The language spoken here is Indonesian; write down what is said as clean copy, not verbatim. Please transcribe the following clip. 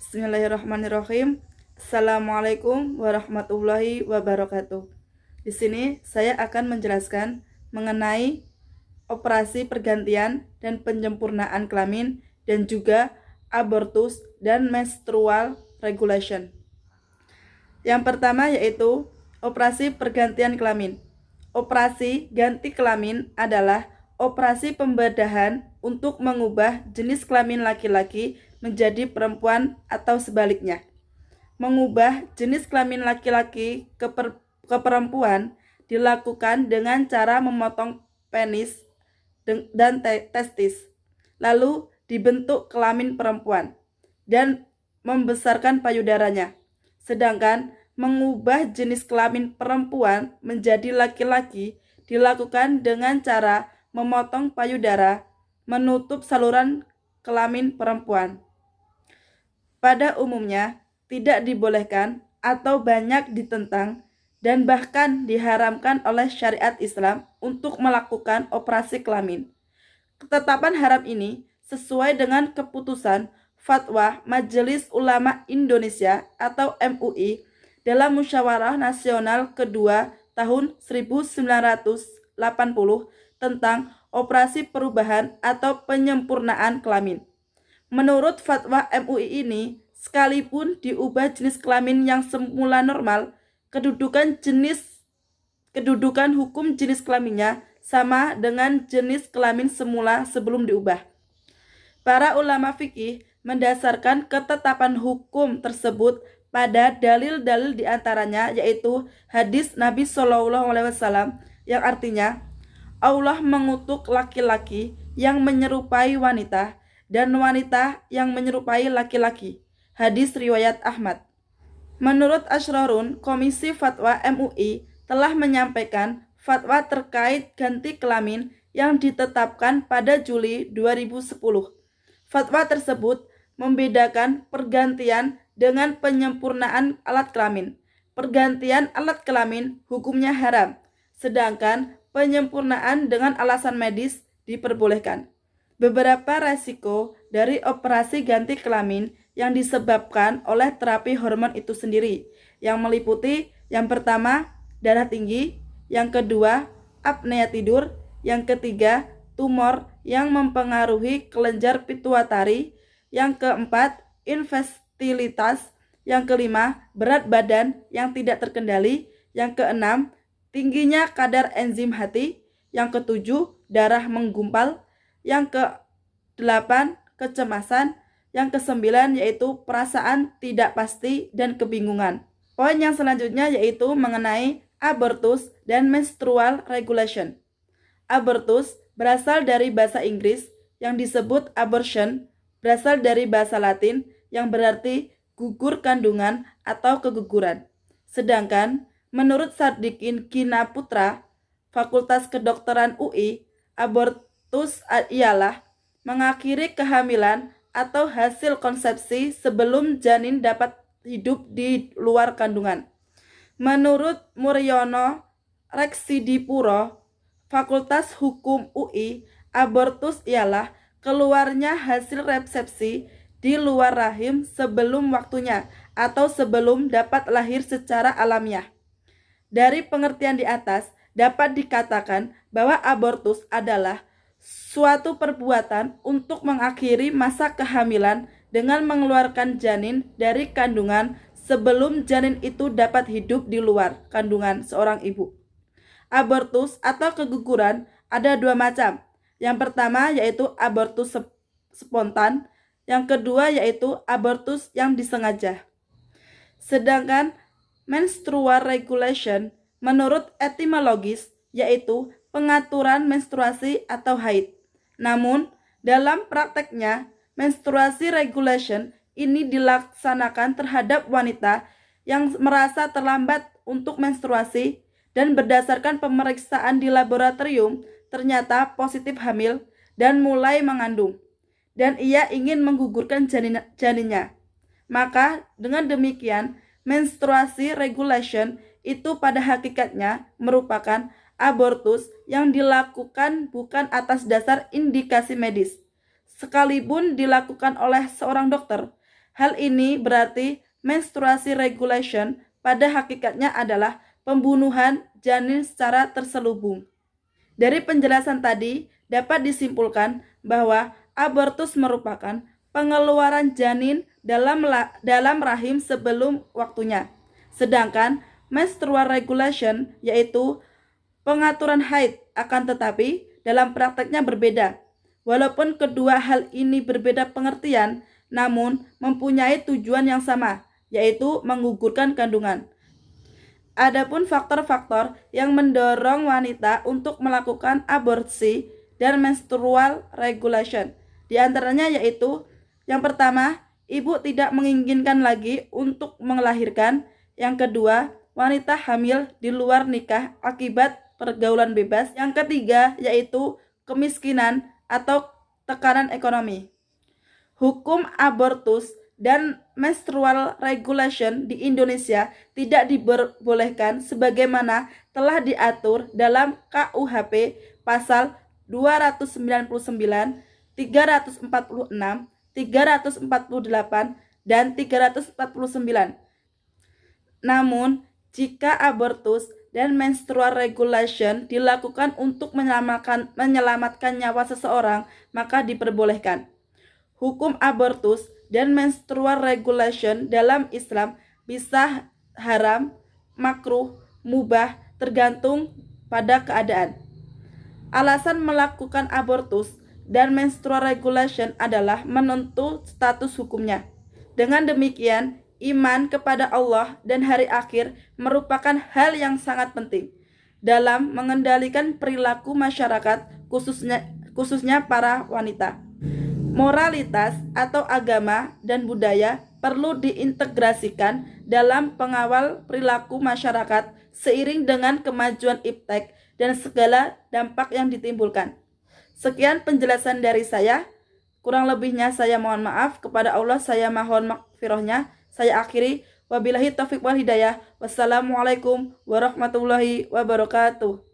Bismillahirrahmanirrahim. Assalamualaikum warahmatullahi wabarakatuh. Di sini saya akan menjelaskan mengenai operasi pergantian dan penyempurnaan kelamin dan juga abortus dan menstrual regulation. Yang pertama yaitu operasi pergantian kelamin. Operasi ganti kelamin adalah operasi pembedahan untuk mengubah jenis kelamin laki-laki menjadi perempuan atau sebaliknya. Mengubah jenis kelamin laki-laki ke perempuan dilakukan dengan cara memotong penis dan testis, lalu dibentuk kelamin perempuan dan membesarkan payudaranya. Sedangkan mengubah jenis kelamin perempuan menjadi laki-laki dilakukan dengan cara memotong payudara, menutup saluran kelamin perempuan. Pada umumnya tidak dibolehkan atau banyak ditentang dan bahkan diharamkan oleh syariat Islam untuk melakukan operasi kelamin. Ketetapan haram ini sesuai dengan keputusan Fatwa Majelis Ulama Indonesia atau MUI dalam Musyawarah Nasional Kedua tahun 1980 tentang operasi perubahan atau penyempurnaan kelamin. Menurut fatwa MUI ini, sekalipun diubah jenis kelamin yang semula normal, kedudukan hukum jenis kelaminnya sama dengan jenis kelamin semula sebelum diubah. Para ulama fikih mendasarkan ketetapan hukum tersebut pada dalil-dalil diantaranya yaitu hadis Nabi SAW yang artinya Allah mengutuk laki-laki yang menyerupai wanita dan wanita yang menyerupai laki-laki. Hadis riwayat Ahmad. Menurut Asrorun, Komisi Fatwa MUI telah menyampaikan fatwa terkait ganti kelamin yang ditetapkan pada Juli 2010. Fatwa tersebut membedakan pergantian dengan penyempurnaan alat kelamin. Pergantian alat kelamin hukumnya haram, sedangkan penyempurnaan dengan alasan medis diperbolehkan. Beberapa resiko dari operasi ganti kelamin yang disebabkan oleh terapi hormon itu sendiri, yang meliputi yang pertama, darah tinggi, yang kedua, apnea tidur, yang ketiga, tumor yang mempengaruhi kelenjar pituitari, yang keempat, infertilitas, yang kelima, berat badan yang tidak terkendali, yang keenam, tingginya kadar enzim hati, yang ketujuh, darah menggumpal, yang ke-8 kecemasan, yang ke-9 yaitu perasaan tidak pasti dan kebingungan. Poin yang selanjutnya yaitu mengenai abortus dan menstrual regulation. Abortus berasal dari bahasa Inggris yang disebut abortion, berasal dari bahasa Latin yang berarti gugur kandungan atau keguguran. Sedangkan menurut Sardikin Gina Putra, Fakultas Kedokteran UI, abortus ialah mengakhiri kehamilan atau hasil konsepsi sebelum janin dapat hidup di luar kandungan. Menurut Muryono Reksidipuro, Fakultas Hukum UI, abortus ialah keluarnya hasil resepsi di luar rahim sebelum waktunya atau sebelum dapat lahir secara alamiah. Dari pengertian di atas, dapat dikatakan bahwa abortus adalah suatu perbuatan untuk mengakhiri masa kehamilan dengan mengeluarkan janin dari kandungan sebelum janin itu dapat hidup di luar kandungan seorang ibu. Abortus atau keguguran ada dua macam. Yang pertama yaitu abortus spontan, yang kedua yaitu abortus yang disengaja. Sedangkan menstrual regulation menurut etimologis yaitu pengaturan menstruasi atau haid. Namun, dalam prakteknya, menstruasi regulation ini dilaksanakan terhadap wanita yang merasa terlambat untuk menstruasi dan berdasarkan pemeriksaan di laboratorium ternyata positif hamil dan mulai mengandung, dan ia ingin menggugurkan janinnya. Maka dengan demikian, menstruasi regulation itu pada hakikatnya merupakan abortus yang dilakukan bukan atas dasar indikasi medis. Sekalipun dilakukan oleh seorang dokter, Hal ini berarti menstruasi regulation pada hakikatnya adalah pembunuhan janin secara terselubung. Dari penjelasan tadi dapat disimpulkan bahwa abortus merupakan pengeluaran janin dalam rahim sebelum waktunya. Sedangkan menstrual regulation yaitu pengaturan haid, akan tetapi dalam prakteknya berbeda. Walaupun kedua hal ini berbeda pengertian, namun mempunyai tujuan yang sama, yaitu menggugurkan kandungan. Adapun faktor-faktor yang mendorong wanita untuk melakukan aborsi dan menstrual regulation, di antaranya yaitu yang pertama, ibu tidak menginginkan lagi untuk melahirkan. Yang kedua, wanita hamil di luar nikah akibat pergaulan bebas. Yang ketiga, yaitu kemiskinan atau tekanan ekonomi. Hukum abortus dan menstrual regulation di Indonesia tidak diperbolehkan sebagaimana telah diatur dalam KUHP pasal 299, 346, 348, dan 349. Namun, jika abortus dan menstrual regulation dilakukan untuk menyelamatkan nyawa seseorang, maka diperbolehkan. Hukum abortus dan menstrual regulation dalam Islam bisa haram, makruh, mubah, tergantung pada keadaan. Alasan melakukan abortus dan menstrual regulation adalah menuntut status hukumnya. Dengan demikian, iman kepada Allah dan hari akhir merupakan hal yang sangat penting dalam mengendalikan perilaku masyarakat, khususnya para wanita. Moralitas atau agama dan budaya perlu diintegrasikan dalam pengawal perilaku masyarakat seiring dengan kemajuan iptek dan segala dampak yang ditimbulkan. Sekian penjelasan dari saya. Kurang lebihnya saya mohon maaf. Kepada Allah saya mohon maghfirahnya. Saya akhiri. Wabillahi taufiq wal hidayah. Wassalamualaikum warahmatullahi wabarakatuh.